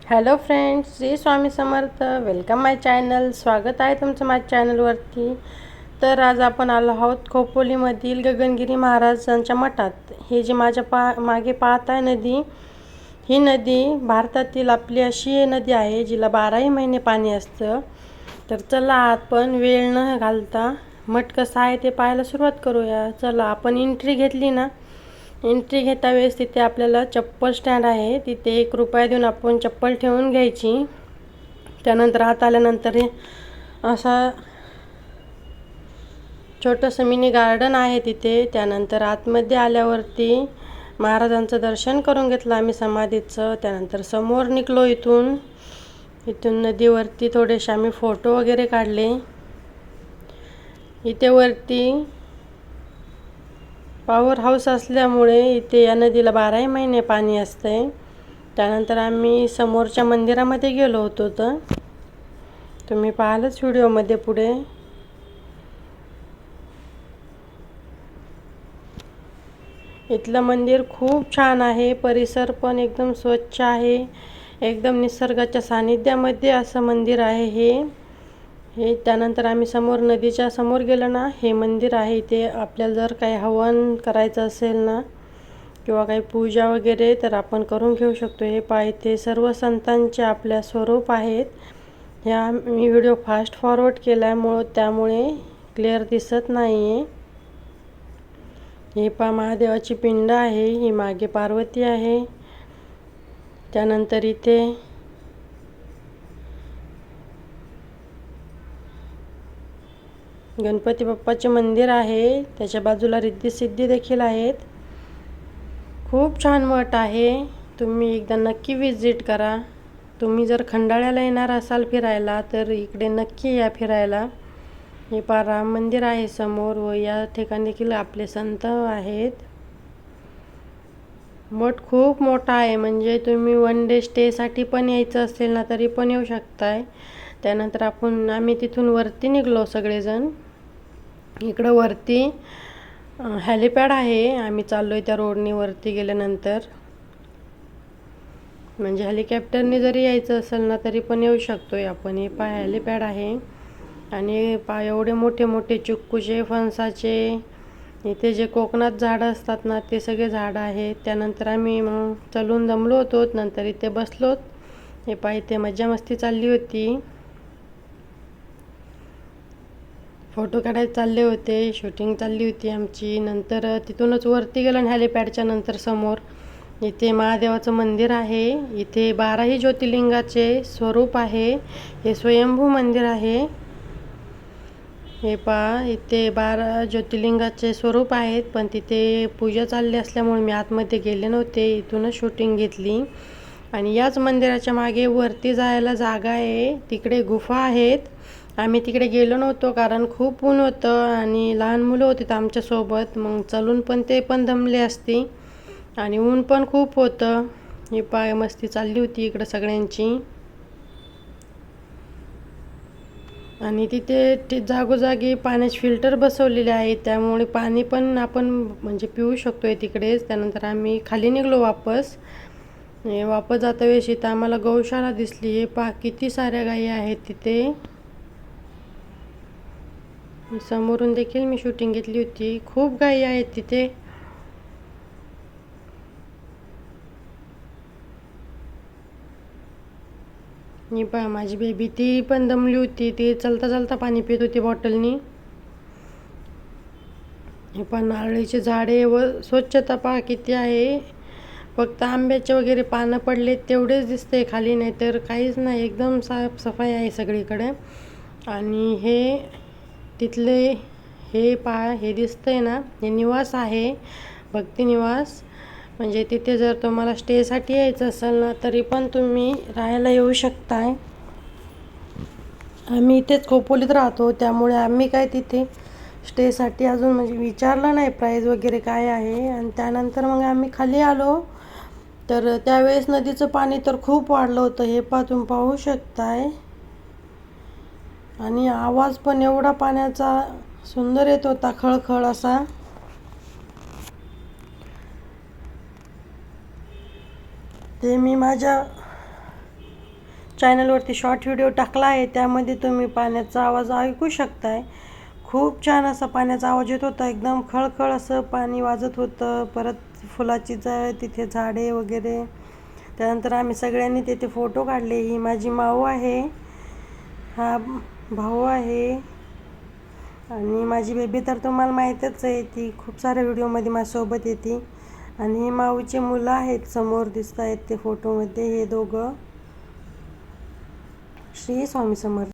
Hello friends, Shri Swami Samarth. Welcome माय channel. स्वागत आहे तुमचं माझ्या चॅनलवरती. तर आज आपण आलो आहोत खोपोलीमधील गगनगिरी महाराजांच्या मठात. हे जे माझ्या मागे पाहत आहे नदी, ही नदी भारतातील आपली अशी नदी आहे जिला 12ही महिने पाणी असतं. तर चला आपण वेळ न घालता मठ कसा आहे ते पाहायला सुरुवात करूया. चला, आपण एंट्री घेतली ना. एंट्री घेता वेळेस तिथे आपल्याला चप्पल स्टँड आहे, तिथे 1 रुपया देऊन आपण चप्पल ठेवून घ्यायची. त्यानंतर आत आल्यानंतर हे असा छोटंसं मिनी गार्डन आहे तिथे. त्यानंतर आतमध्ये आल्यावरती महाराजांचं दर्शन करून घेतलं आम्ही समाधीचं. त्यानंतर समोर निघलो इथून नदीवरती थोडेसे आम्ही फोटो वगैरे काढले. इथे वरती पॉवर हाऊस असल्यामुळे इथे या नदीला 12ही महिने पाणी असते. त्यानंतर आम्ही समोरच्या मंदिरामध्ये गेलो होतो. तर तुम्ही पाहालच व्हिडिओमध्ये पुढे. इथलं मंदिर खूप छान आहे. परिसर पण एकदम स्वच्छ आहे. एकदम निसर्गाच्या सानिध्यामध्ये असं मंदिर आहे हे. त्यानंतर आम्ही समोर नदीच्या समोर गेलो ना, हे मंदिर आहे. इथे आपल्याला जर काही हवन करायचं असेल ना किंवा काही पूजा वगैरे तर आपण करून घेऊ शकतो. हे इथे सर्व संतांचे आपल्या स्वरूप आहेत. ह्या मी व्हिडिओ फास्ट फॉरवर्ड केल्यामुळं त्यामुळे क्लिअर दिसत नाही आहे. हे महादेवाची पिंड आहे. ही मागे पार्वती आहे. त्यानंतर इथे गणपती बाप्पाचे मंदिर आहे. त्याच्या बाजूला रिद्धी सिद्धी देखील आहेत. खूप छान मठ आहे. तुम्ही एकदा नक्की विजिट करा. तुम्ही जर खंडाळ्याला येणार असाल फिरायला तर इकडे नक्की या फिरायला. हे राम मंदिर आहे समोर व या ठिकाणी देखील आपले संत आहेत. मठ खूप मोठा आहे, म्हणजे तुम्ही 1 डे स्टेसाठी पण यायचं असेल ना तरी पण येऊ शकताय. त्यानंतर आम्ही तिथून वरती निघलो सगळेजण. इकडं वरती हेलिपॅड आहे. आम्ही चाललो आहे त्या रोडने वरती गेल्यानंतर. म्हणजे हेलिकॉप्टरने जरी यायचं असेल ना तरी पण येऊ शकतोय आपण. हे हेलिपॅड आहे. आणि एवढे मोठे मोठे चिक्कूचे, फणसाचे, इथे जे कोकणात झाडं असतात ना ते सगळे झाडं आहेत. त्यानंतर आम्ही मग चलून जमलो होतो. नंतर इथे बसलोत. हे इथे मज्जा मस्ती चालली होती. फोटो काढायला चालले होते, शूटिंग चालली होती आमची. नंतर तिथूनच वरती गेलो आणि हेलिपॅडच्या नंतर समोर इथे महादेवाचं मंदिर आहे. इथे 12ही ज्योतिर्लिंगाचे स्वरूप आहे. हे स्वयंभू मंदिर आहे. हे इथे 12 ज्योतिर्लिंगाचे स्वरूप आहेत, पण तिथे पूजा चालली असल्यामुळे मी आतमध्ये गेले नव्हते. इथूनच शूटिंग घेतली. आणि याच मंदिराच्या मागे वरती जायला जागा आहे. तिकडे गुफा आहेत. आम्ही तिकडे गेलो नव्हतो कारण खूप ऊन होतं आणि लहान मुलं होती आमच्यासोबत. मग चलून पण ते पण दमले असती आणि ऊन पण खूप होतं. ही मस्ती चालली होती इकडं सगळ्यांची. आणि तिथे जागोजागी पाण्याचे फिल्टर बसवलेले आहेत, त्यामुळे पाणी पण आपण म्हणजे पिऊ शकतोय तिकडेच. त्यानंतर आम्ही खाली निघलो वापस. जाता वेळेस इथं आम्हाला गौशाला दिसली. हे किती साऱ्या गायी आहेत तिथे. समोरून देखील मी शूटिंग घेतली होती. खूप गायी आहेत तिथे. ही माझी बेबी ती पण दमली होती. ती चलता चलता पाणी पित होती बॉटलनी. हे नारळीचे झाडे व स्वच्छता किती आहे. फक्त आंब्याचे वगैरे पानं पडले तेवढेच दिसते खाली, नाही तर काहीच नाही. एकदम साफसफाई आहे सगळीकडे. आणि हे तिथले हे दिसतंय ना, हे निवास आहे, भक्ती निवास. म्हणजे तिथे जर तुम्हाला स्टेसाठी यायचं असेल ना तरी पण तुम्ही राहायला येऊ शकताय. आम्ही इथेच खोपोलीत राहतो, त्यामुळे आम्ही काय तिथे स्टेसाठी अजून म्हणजे विचारलं नाही प्राईज वगैरे काय आहे. आणि त्यानंतर मग आम्ही खाली आलो. तर त्यावेळेस नदीचं पाणी तर खूप वाढलं होतं. हे तुम्ही पाहू शकताय. आणि आवाज पण एवढा पाण्याचा सुंदर येत होता, खळखळ असा. ते मी माझ्या चॅनलवरती शॉर्ट व्हिडिओ टाकला आहे, त्यामध्ये तुम्ही पाण्याचा आवाज ऐकू शकताय. खूप छान असा पाण्याचा आवाज येत होता, एकदम खळखळ असं पाणी वाजत होतं. परत फुलाची तिथे झाडे वगैरे. त्यानंतर आम्ही सगळ्यांनी तिथे फोटो काढले. ही माझी माऊ आहे, हा भाऊ आहे आणि माझी बेबी तर तुम्हाला माहीतच आहे, ती खूप साऱ्या व्हिडिओमध्ये माझ्यासोबत येते. आणि हे माऊचे मुलं आहेत, समोर दिसत आहेत ते फोटोमध्ये, हे दोघं. श्री स्वामी समर्थ.